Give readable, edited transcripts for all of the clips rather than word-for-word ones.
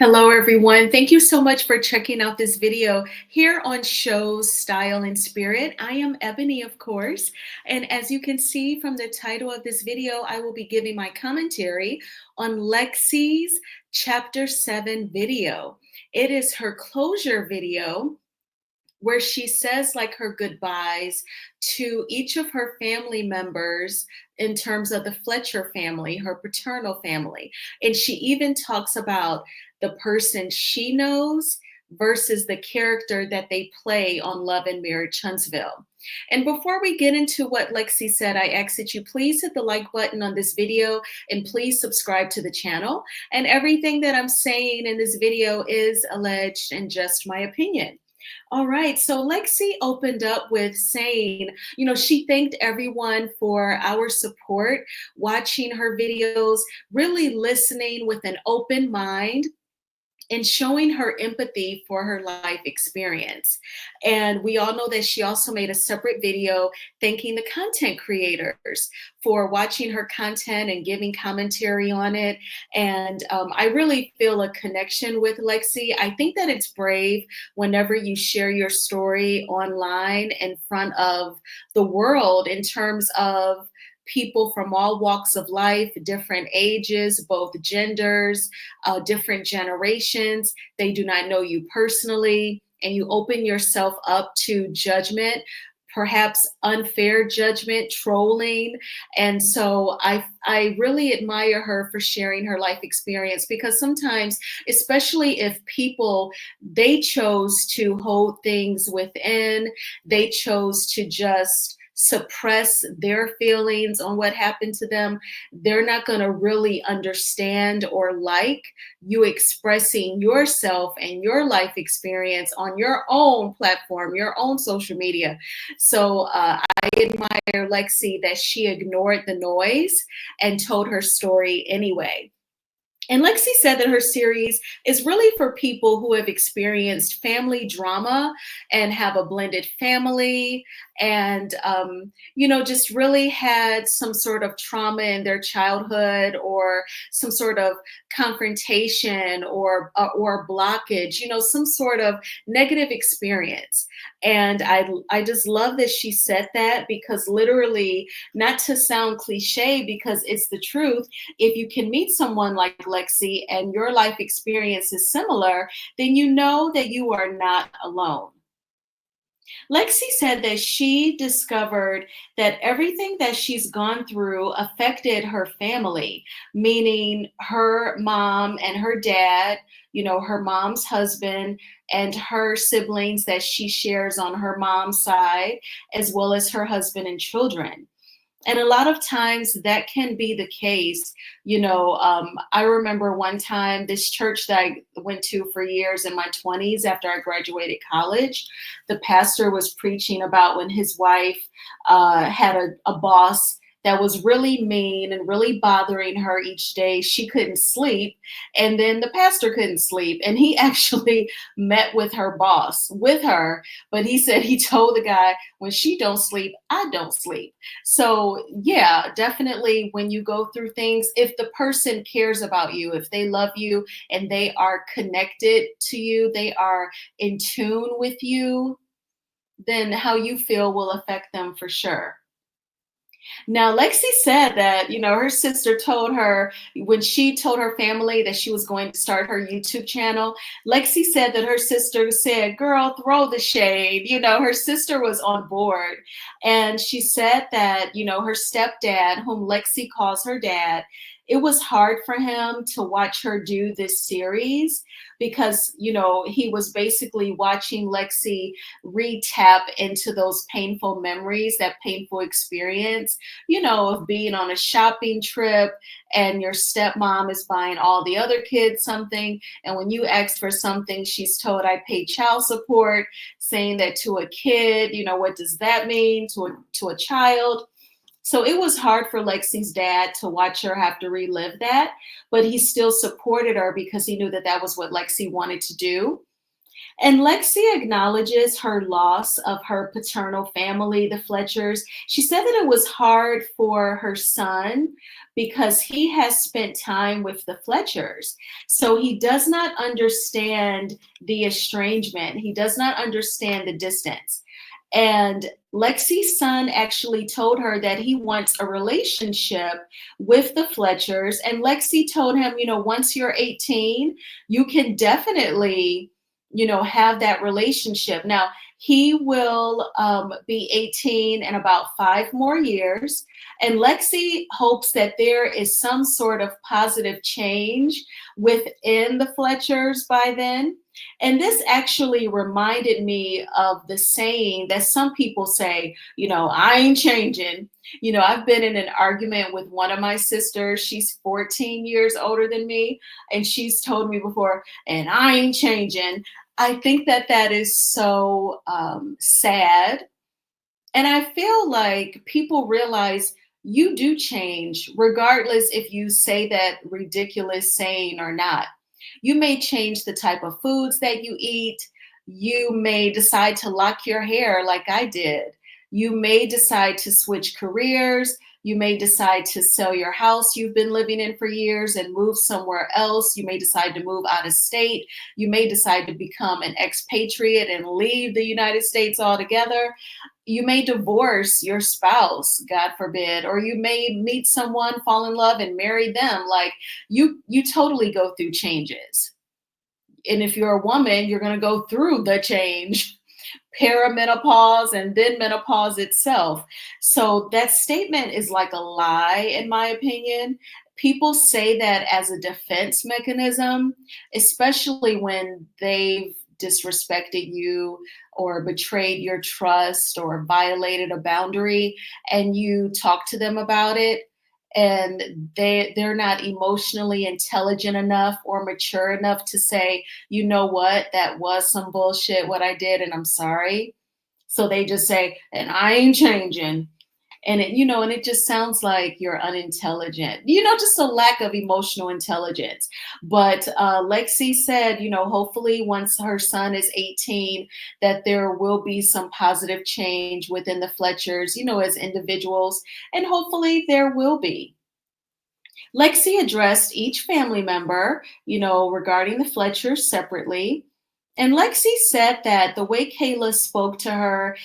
Hello, everyone. Thank you so much for checking out this video here on Shows Style and Spirit. I am Ebony, of course, and as you can see from the title of this video, I will be giving my commentary on Lexi's Chapter 7 video. It is her closure video where she says like her goodbyes to each of her family members in terms of the Fletcher family, her paternal family. And she even talks about the person she knows versus the character that they play on Love and Marriage Huntsville. And before we get into what Lexi said, I ask that you please hit the like button on this video and please subscribe to the channel. And everything that I'm saying in this video is alleged and just my opinion. All right, so Lexi opened up with saying, she thanked everyone for our support, watching her videos, really listening with an open mind and showing her empathy for her life experience. And we all know that she also made a separate video thanking the content creators for watching her content and giving commentary on it. And I really feel a connection with Lexi. I think that it's brave whenever you share your story online in front of the world in terms of people from all walks of life, different ages, both genders, different generations. They do not know you personally, and you open yourself up to judgment, perhaps unfair judgment, trolling. And so I really admire her for sharing her life experience, because sometimes, especially if people, they chose to hold things within, they chose to just suppress their feelings on what happened to them, they're not going to really understand or like you expressing yourself and your life experience on your own platform, your own social media. So I admire Lexi that she ignored the noise and told her story anyway. And Lexi said that her series is really for people who have experienced family drama and have a blended family and, just really had some sort of trauma in their childhood or some sort of confrontation or blockage, some sort of negative experience. And I just love that she said that, because literally, not to sound cliche, because it's the truth, if you can meet someone like Lexi and your life experience is similar, then you know that you are not alone. Lexi said that she discovered that everything that she's gone through affected her family, meaning her mom and her dad, her mom's husband and her siblings that she shares on her mom's side, as well as her husband and children. And a lot of times that can be the case. I remember one time this church that I went to for years in my 20s after I graduated college, the pastor was preaching about when his wife had a boss that was really mean and really bothering her each day. She couldn't sleep, and then the pastor couldn't sleep. And he actually met with her boss, with her, but he said he told the guy, when she don't sleep, I don't sleep. So yeah, definitely when you go through things, if the person cares about you, if they love you and they are connected to you, they are in tune with you, then how you feel will affect them for sure. Now, Lexi said that, her sister told her when she told her family that she was going to start her YouTube channel. Lexi said that her sister said, girl, throw the shade. Her sister was on board. And she said that, her stepdad, whom Lexi calls her dad, it was hard for him to watch her do this series because, he was basically watching Lexi re-tap into those painful memories, that painful experience, of being on a shopping trip and your stepmom is buying all the other kids something. And when you ask for something, she's told, I pay child support, saying that to a kid, what does that mean to a child? So it was hard for Lexi's dad to watch her have to relive that, but he still supported her because he knew that that was what Lexi wanted to do. And Lexi acknowledges her loss of her paternal family, the Fletchers. She said that it was hard for her son because he has spent time with the Fletchers. So he does not understand the estrangement, he does not understand the distance. And Lexi's son actually told her that he wants a relationship with the Fletchers. And Lexi told him, once you're 18, you can definitely have that relationship. Now, he will be 18 in about 5 more years. And Lexi hopes that there is some sort of positive change within the Fletchers by then. And this actually reminded me of the saying that some people say, I ain't changing. I've been in an argument with one of my sisters. She's 14 years older than me. And she's told me before, and I ain't changing. I think that that is so sad. And I feel like people realize you do change, regardless if you say that ridiculous saying or not. You may change the type of foods that you eat. You may decide to lock your hair like I did. You may decide to switch careers. You may decide to sell your house you've been living in for years and move somewhere else. You may decide to move out of state. You may decide to become an expatriate and leave the United States altogether. You may divorce your spouse, God forbid, or you may meet someone, fall in love, and marry them. Like you totally go through changes. And if you're a woman, you're going to go through the change, perimenopause, and then menopause itself. So that statement is like a lie, in my opinion. People say that as a defense mechanism, especially when they've disrespected you or betrayed your trust or violated a boundary, and you talk to them about it, and they're not emotionally intelligent enough or mature enough to say, you know what, that was some bullshit what I did, and I'm sorry. So they just say, and I ain't changing. And it just sounds like you're unintelligent, just a lack of emotional intelligence. But Lexi said, hopefully once her son is 18, that there will be some positive change within the Fletchers, as individuals, and hopefully there will be. Lexi addressed each family member, regarding the Fletchers separately. And Lexi said that the way Kayla spoke to her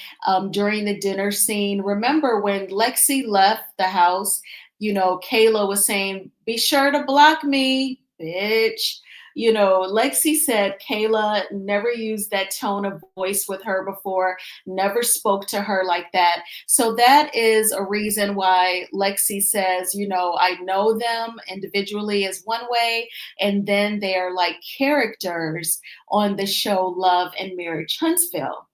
during the dinner scene, remember when Lexi left the house, Kayla was saying, be sure to block me, bitch. Lexi said Kayla never used that tone of voice with her before, never spoke to her like that. So that is a reason why Lexi says, I know them individually as one way, and then they are like characters on the show Love and Marriage Huntsville.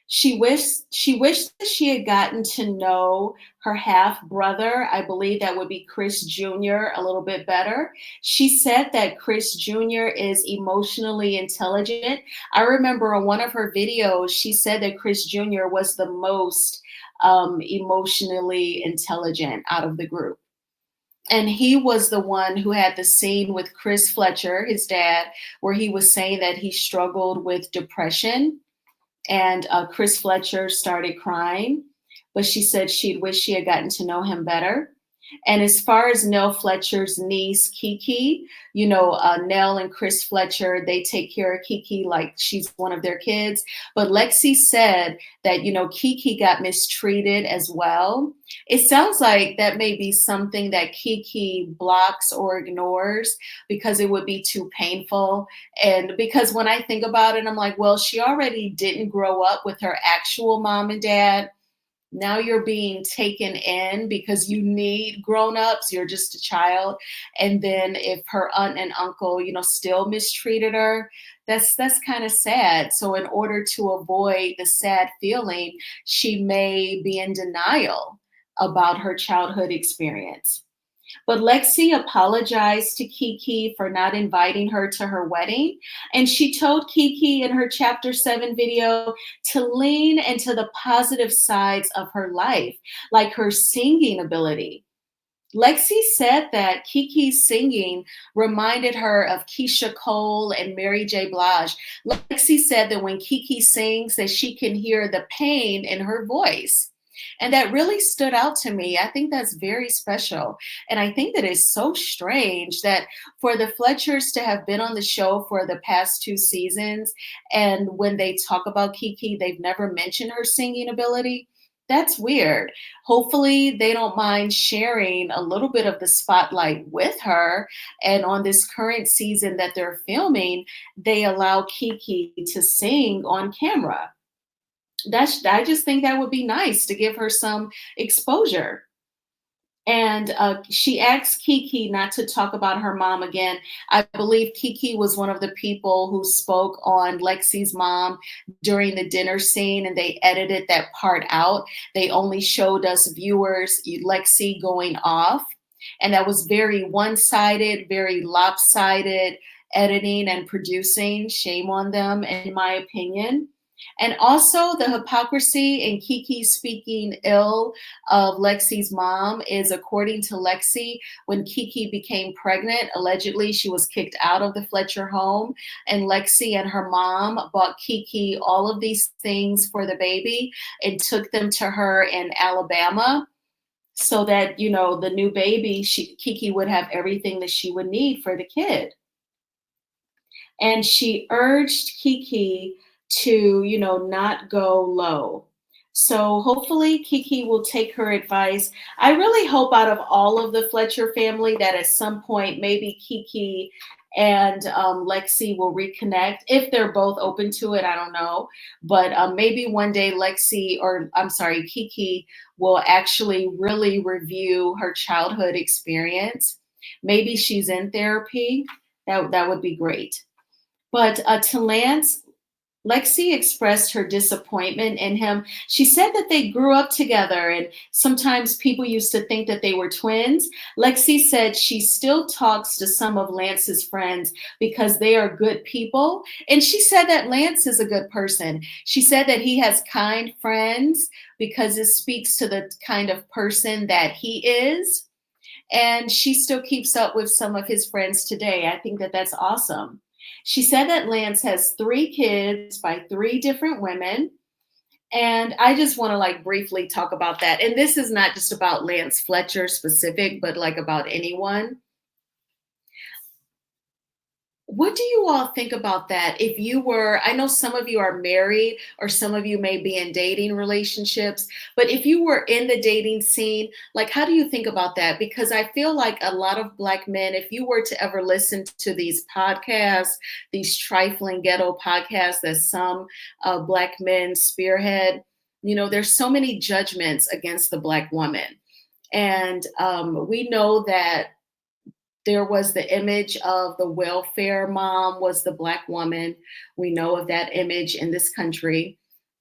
She wished that she had gotten to know her half brother. I believe that would be Chris Jr. a little bit better. She said that Chris Jr. is emotionally intelligent. I remember on one of her videos, she said that Chris Jr. was the most emotionally intelligent out of the group. And he was the one who had the scene with Chris Fletcher, his dad, where he was saying that he struggled with depression, and Chris Fletcher started crying, but she said she'd wish she had gotten to know him better. And as far as Nell Fletcher's niece, Kiki, Nell and Chris Fletcher, they take care of Kiki like she's one of their kids. But Lexi said that, Kiki got mistreated as well. It sounds like that may be something that Kiki blocks or ignores because it would be too painful. And because when I think about it, I'm like, well, she already didn't grow up with her actual mom and dad. Now you're being taken in because you need grown-ups, you're just a child. And then if her aunt and uncle, still mistreated her, that's kind of sad. So in order to avoid the sad feeling, she may be in denial about her childhood experience. But Lexi apologized to Kiki for not inviting her to her wedding. And she told Kiki in her chapter 7 video to lean into the positive sides of her life, like her singing ability. Lexi said that Kiki's singing reminded her of Keisha Cole and Mary J. Blige. Lexi said that when Kiki sings, that she can hear the pain in her voice. And that really stood out to me. I think that's very special. And I think that it's so strange that for the Fletchers to have been on the show for the past two seasons, and when they talk about Kiki, they've never mentioned her singing ability. That's weird. Hopefully, they don't mind sharing a little bit of the spotlight with her. And on this current season that they're filming, they allow Kiki to sing on camera. I just think that would be nice to give her some exposure. And she asked Kiki not to talk about her mom again. I believe Kiki was one of the people who spoke on Lexi's mom during the dinner scene, and they edited that part out. They only showed us viewers Lexi going off, and that was very one-sided, very lopsided editing and producing. Shame on them, in my opinion. And also, the hypocrisy in Kiki speaking ill of Lexi's mom is, according to Lexi, when Kiki became pregnant, allegedly she was kicked out of the Fletcher home, and Lexi and her mom bought Kiki all of these things for the baby and took them to her in Alabama so that, the new baby, Kiki would have everything that she would need for the kid. And she urged Kiki to, not go low. So hopefully Kiki will take her advice. I really hope out of all of the Fletcher family that at some point maybe Kiki and Lexi will reconnect if they're both open to it. I don't know, but maybe one day Lexi, or I'm sorry, Kiki will actually really review her childhood experience. Maybe she's in therapy. That would be great. But to Lance, Lexi expressed her disappointment in him. She said that they grew up together and sometimes people used to think that they were twins. Lexi said she still talks to some of Lance's friends because they are good people. And she said that Lance is a good person. She said that he has kind friends because it speaks to the kind of person that he is. And she still keeps up with some of his friends today. I think that that's awesome. She said that Lance has three kids by three different women. And I just want to like briefly talk about that. And this is not just about Lance Fletcher specific, but like about anyone. What do you all think about that? If you were, I know some of you are married or some of you may be in dating relationships, but if you were in the dating scene, like how do you think about that? Because I feel like a lot of Black men, if you were to ever listen to these podcasts, these trifling ghetto podcasts that some Black men spearhead, there's so many judgments against the Black woman. And we know that there was the image of the welfare mom was the Black woman. We know of that image in this country.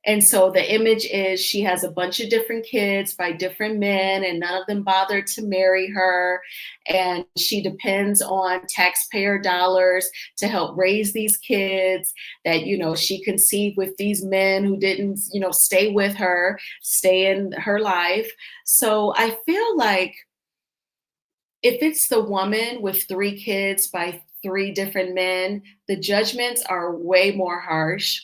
And so the image is she has a bunch of different kids by different men, and none of them bothered to marry her. And she depends on taxpayer dollars to help raise these kids that, she conceived with these men who didn't, stay with her, stay in her life. So I feel like if it's the woman with three kids by three different men, the judgments are way more harsh.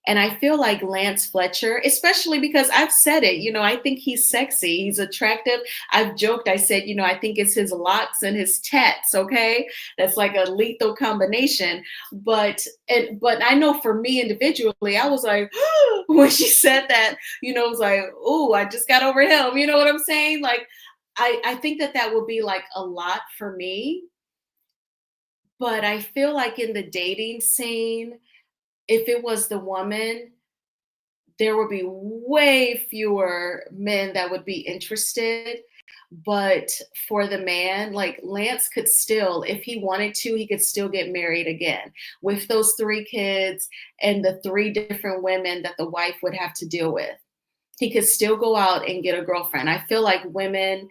And I feel like Lance Fletcher, especially because I've said it, I think he's sexy, he's attractive. I've joked, I said, I think it's his locks and his tats, okay? That's like a lethal combination. But I know for me individually, I was like, when she said that, it was like, oh, I just got over him. You know what I'm saying? Like, I think that that would be like a lot for me. But I feel like in the dating scene, if it was the woman, there would be way fewer men that would be interested. But for the man, like Lance could still, if he wanted to, he could still get married again with those three kids and the three different women that the wife would have to deal with. He could still go out and get a girlfriend. I feel like women,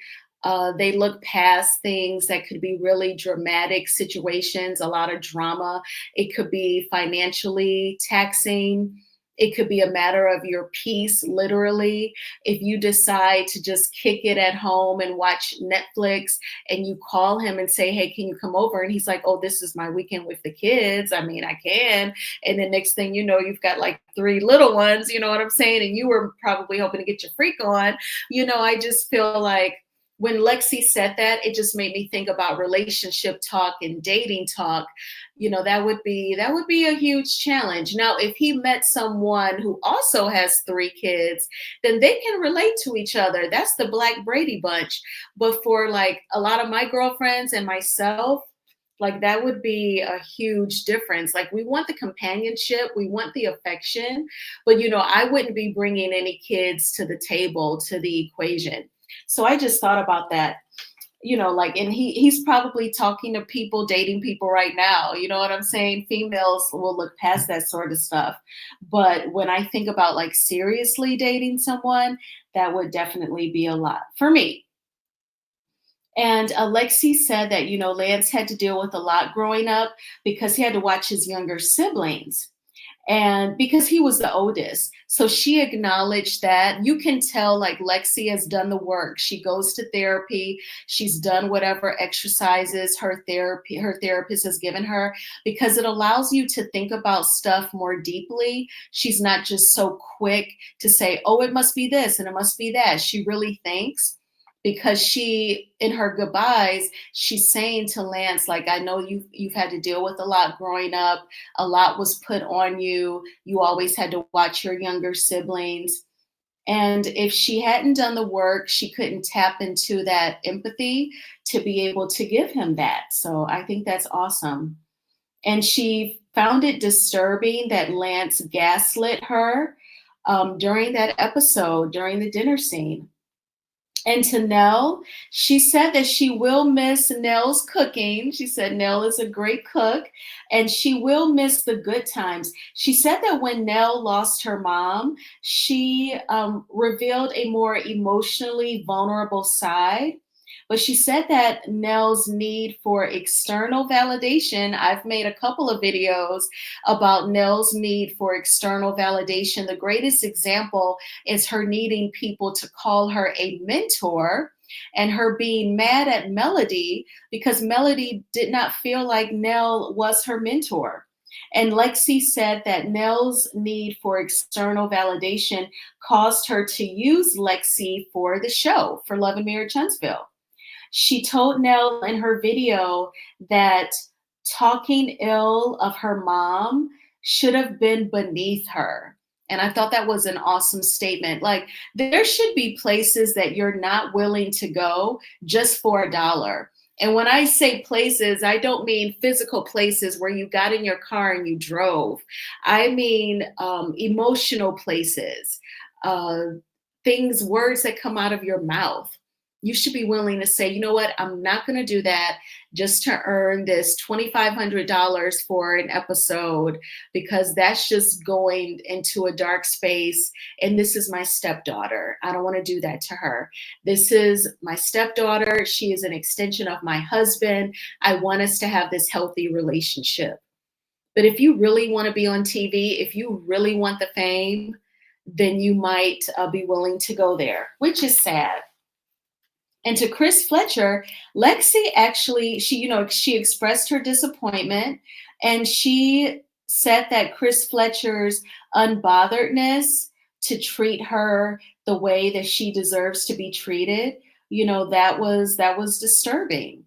they look past things that could be really dramatic situations, a lot of drama. It could be financially taxing. It could be a matter of your peace, literally. If you decide to just kick it at home and watch Netflix and you call him and say, hey, can you come over? And he's like, oh, this is my weekend with the kids. I mean, I can. And the next thing you know, you've got like three little ones, you know what I'm saying? And you were probably hoping to get your freak on. I just feel like when Lexi said that, it just made me think about relationship talk and dating talk. That would be a huge challenge. Now, if he met someone who also has three kids, then they can relate to each other. That's the Black Brady bunch. But for like a lot of my girlfriends and myself, like that would be a huge difference. Like we want the companionship, we want the affection, but I wouldn't be bringing any kids to the table, to the equation. So I just thought about that, like, and he's probably talking to people, dating people right now. You know what I'm saying? Females will look past that sort of stuff. But when I think about like seriously dating someone, that would definitely be a lot for me. And Alexi said that, Lance had to deal with a lot growing up because he had to watch his younger siblings and because he was the oldest. So she acknowledged that. You can tell like Lexi has done the work. She goes to therapy. She's done whatever exercises her therapist has given her, because it allows you to think about stuff more deeply. She's not just so quick to say, oh, it must be this and it must be that. She really thinks, because she, in her goodbyes, she's saying to Lance, like, I know you've had to deal with a lot growing up. A lot was put on you. You always had to watch your younger siblings. And if she hadn't done the work, she couldn't tap into that empathy to be able to give him that. So I think that's awesome. And she found it disturbing that Lance gaslit her during that episode, during the dinner scene. And to Nell, she said that she will miss Nell's cooking. She said Nell is a great cook and she will miss the good times. She said that when Nell lost her mom, she revealed a more emotionally vulnerable side. But she said that Nell's need for external validation, I've made a couple of videos about Nell's need for external validation. The greatest example is her needing people to call her a mentor and her being mad at Melody because Melody did not feel like Nell was her mentor. And Lexi said that Nell's need for external validation caused her to use Lexi for the show, for Love and Marriage Huntsville. She told Nell in her video that talking ill of her mom should have been beneath her. And I thought that was an awesome statement. Like, there should be places that you're not willing to go just for a dollar. And when I say places, I don't mean physical places where you got in your car and you drove. I mean emotional places, uh, things, words that come out of your mouth. You should be willing to say, you know what, I'm not going to do that just to earn this $2,500 for an episode, because that's just going into a dark space. And this is my stepdaughter. I don't want to do that to her. This is my stepdaughter. She is an extension of my husband. I want us to have this healthy relationship. But if you really want to be on TV, if you really want the fame, then you might be willing to go there, which is sad. And to Chris Fletcher, Lexi actually, she expressed her disappointment, and she said that Chris Fletcher's unbotheredness to treat her the way that she deserves to be treated, that was disturbing.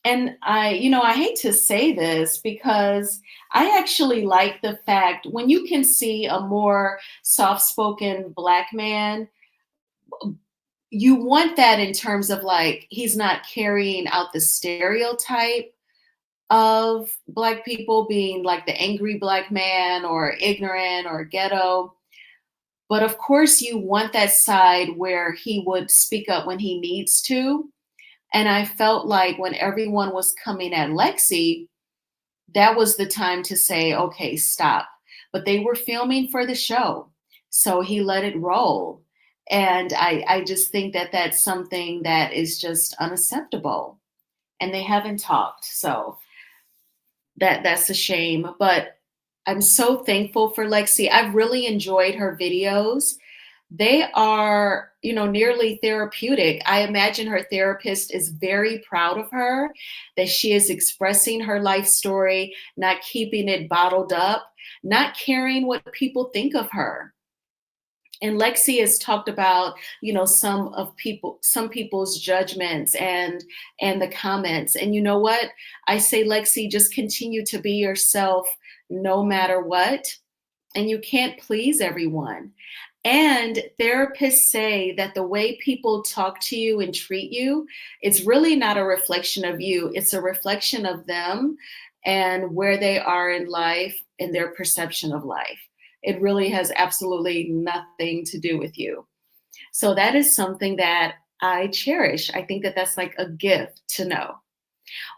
And I hate to say this because I actually like the fact when you can see a more soft-spoken Black man, you want that in terms of like he's not carrying out the stereotype of Black people being like the angry Black man or ignorant or ghetto. But of course, you want that side where he would speak up when he needs to. And I felt like when everyone was coming at Lexi, that was the time to say, okay, stop. But they were filming for the show, so he let it roll. And I just think that that's something that is just unacceptable. And they haven't talked. So that's a shame. But I'm so thankful for Lexi. I've really enjoyed her videos. They are, nearly therapeutic. I imagine her therapist is very proud of her, that she is expressing her life story, not keeping it bottled up, not caring what people think of her. And Lexi has talked about, some people's judgments and the comments. And you know what? I say, Lexi, just continue to be yourself no matter what. And you can't please everyone. And therapists say that the way people talk to you and treat you, it's really not a reflection of you. It's a reflection of them and where they are in life and their perception of life. It really has absolutely nothing to do with you. So that is something that I cherish. I think that that's like a gift to know.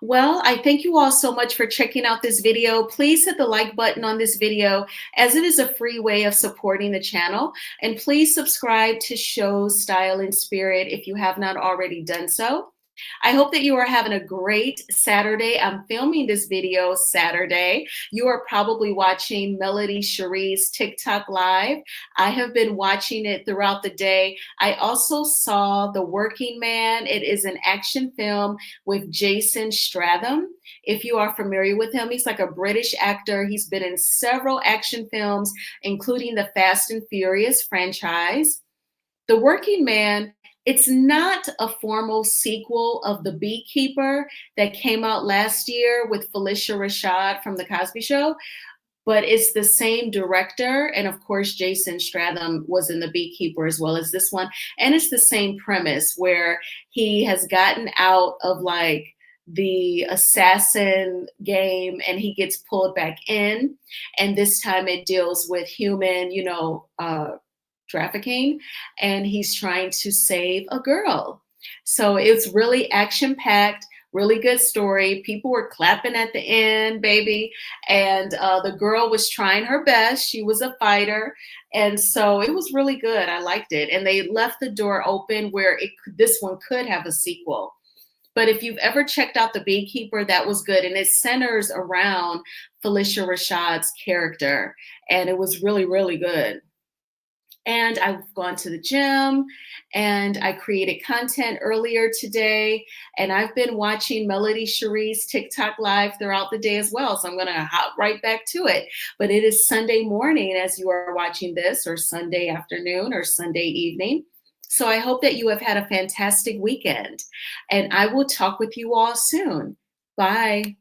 Well, I thank you all so much for checking out this video. Please hit the like button on this video as it is a free way of supporting the channel. And please subscribe to Shows Style and Spirit if you have not already done so. I hope that you are having a great Saturday. I'm filming this video Saturday. You are probably watching Melody Cherie's TikTok Live. I have been watching it throughout the day. I also saw The Working Man. It is an action film with Jason Statham. If you are familiar with him, he's like a British actor. He's been in several action films, including the Fast and Furious franchise. The Working Man, it's not a formal sequel of The Beekeeper that came out last year with Felicia Rashad from The Cosby Show, but it's the same director. And of course, Jason Statham was in The Beekeeper as well as this one. And it's the same premise where he has gotten out of like the assassin game and he gets pulled back in. And this time it deals with human, trafficking, and he's trying to save a girl. So it's really action packed, really good story. People were clapping at the end, baby. And the girl was trying her best. She was a fighter. And so it was really good. I liked it. And they left the door open where this one could have a sequel. But if you've ever checked out The Beekeeper, that was good. And it centers around Felicia Rashad's character. And it was really, really good. And I've gone to the gym and I created content earlier today. And I've been watching Melody Cherie's TikTok Live throughout the day as well. So I'm going to hop right back to it. But it is Sunday morning as you are watching this, or Sunday afternoon, or Sunday evening. So I hope that you have had a fantastic weekend. And I will talk with you all soon. Bye.